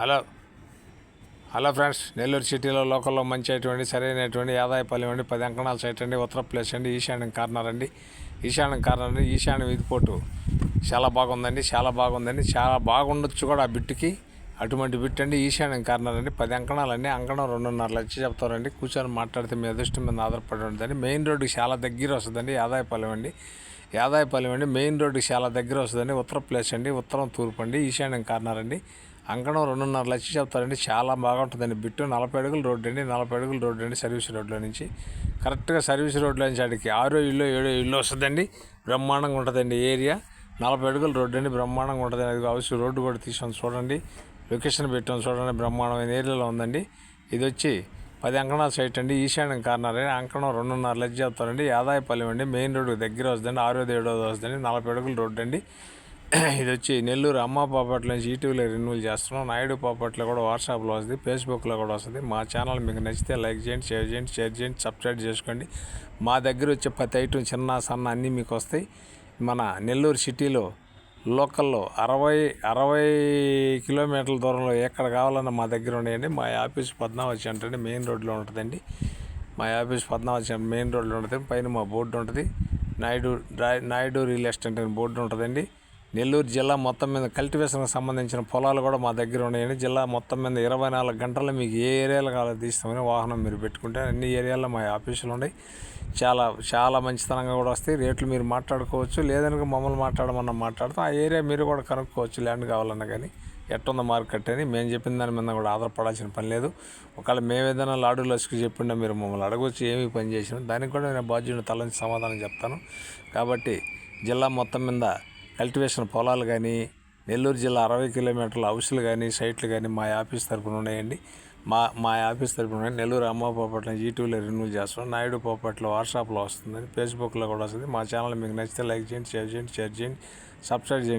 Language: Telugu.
హలో హలో ఫ్రెండ్స్, నెల్లూరు సిటీలో లోకల్లో మంచి అటువంటి సరైనటువంటి ఆదాయపాలెం అండి. 10 అంకణాల సైట్ అండి. ఉత్తర ప్లేస్ అండి. ఈశాన్యం కార్నర్ అండి. ఈశాన్యం విధిపోటు చాలా బాగుందండి. చాలా బాగుండొచ్చు కూడా ఆ బిట్టుకి. అటువంటి బిట్ అండి. ఈశాన్యం కార్నర్ అండి. 10 అంకణాలండి. అంకణం 2.5 లక్షలు చెప్తారండి. కూర్చొని మాట్లాడితే మీ అదృష్టం మీద ఆధారపడి ఉంటుందండి. మెయిన్ రోడ్డుకి చాలా దగ్గర వస్తుందండి. ఆదాయపాలెం అండి. మెయిన్ రోడ్డుకి చాలా దగ్గర వస్తుందండి. ఉత్తర ప్లేస్ అండి. ఉత్తరం తూర్పు అండి. ఈశాన్యం కార్నర్ అండి. అంకణం 2.5 లక్షలు చెప్తారండి. చాలా బాగుంటుందండి బిట్టు. 40 అడుగుల రోడ్డు అండి. సర్వీస్ రోడ్లో నుంచి కరెక్ట్గా సర్వీస్ రోడ్లో నుంచి ఆడికి 6 ఇల్లు 7 ఇల్లు వస్తుందండి. బ్రహ్మాండంగా ఉంటుందండి ఏరియా. 40 అడుగుల రోడ్డు అండి. బ్రహ్మాండంగా ఉంటుంది. అది హౌస్ రోడ్డు కూడా తీసుకొని చూడండి. లొకేషన్ పెట్టాము చూడండి. బ్రహ్మాండమైన ఏరియాలో ఉందండి. ఇది వచ్చి 10 అంకణాల సైట్ అండి. ఈశాన్యం కార్నర్ అండి. అంకణం 2.5 లక్షలు చెప్తారండి. ఆదాయపాలెం అండి. మెయిన్ రోడ్డు దగ్గర వస్తుందండి. 6వ 7వ వస్తుందండి. 40 అడుగుల రోడ్డు అండి. ఇది వచ్చి నెల్లూరు అమ్మ పాపట్ల నుంచి ఈటీవీలో రెన్యూల్ చేస్తున్నాం. నాయుడు పాపట్లో కూడా వాట్సాప్లో వస్తుంది, ఫేస్బుక్లో కూడా వస్తుంది. మా ఛానల్ మీకు నచ్చితే లైక్ చేయండి, షేర్ చేయండి, సబ్స్క్రైబ్ చేసుకోండి. మా దగ్గర వచ్చే ప్రతి ఐటమ్ చిన్న సన్న అన్నీ మీకు వస్తాయి. మన నెల్లూరు సిటీలో లోకల్లో 60 కిలోమీటర్ల దూరంలో ఎక్కడ కావాలన్నా మా దగ్గర ఉన్నాయండి. మా ఆఫీస్ పద్మావతి సెంటర్ అండి. మెయిన్ రోడ్లో ఉంటుందండి. మా ఆఫీస్ పద్మావతి సెంటర్ మెయిన్ రోడ్లో ఉంటుంది. పైన మా బోర్డు ఉంటుంది. నాయుడు రియల్ ఎస్టేట్ అని బోర్డు ఉంటుందండి. నెల్లూరు జిల్లా మొత్తం మీద కల్టివేషన్కి సంబంధించిన పొలాలు కూడా మా దగ్గర ఉన్నాయండి. జిల్లా మొత్తం మీద 24 గంటల్లో మీకు ఏ ఏరియాలో కావాలో తీస్తామని వాహనం మీరు పెట్టుకుంటే అన్ని ఏరియాల్లో మా ఆఫీసులు ఉన్నాయి. చాలా మంచితనంగా కూడా వస్తాయి. రేట్లు మీరు మాట్లాడుకోవచ్చు. లేదనుక మమ్మల్ని మాట్లాడతాం. ఆ ఏరియా మీరు కూడా కనుక్కోవచ్చు. ల్యాండ్ కావాలన్నా కానీ ఎట్టుందో మార్కెట్ అని మేము చెప్పిన దాని మీద కూడా ఆధారపడాల్సిన పని లేదు. ఒకవేళ మేము ఏదైనా లాడు లస్కి చెప్పిండా మీరు మమ్మల్ని అడగవచ్చు. ఏమి పని చేసినా దానికి కూడా నేను బాధ్యుని తలని సమాధానం చెప్తాను. కాబట్టి జిల్లా మొత్తం మీద కల్టివేషన్ పొలాలు కానీ, నెల్లూరు జిల్లా 60 కిలోమీటర్ల హౌస్లు కానీ, సైట్లు కానీ మా ఆఫీస్ తరఫున ఉన్నాయండి. మా ఆఫీస్ తరఫున నెల్లూరు అమ్మ పాపట్ల ఈటీవీలో రెన్యూల్ చేస్తున్నాం. నాయుడు పాపట్లో వాట్సాప్లో వస్తుంది, ఫేస్బుక్లో కూడా వస్తుంది. మా ఛానల్ మీకు నచ్చితే లైక్ చేయండి, షేర్ చేయండి, సబ్స్క్రైబ్ చేయండి.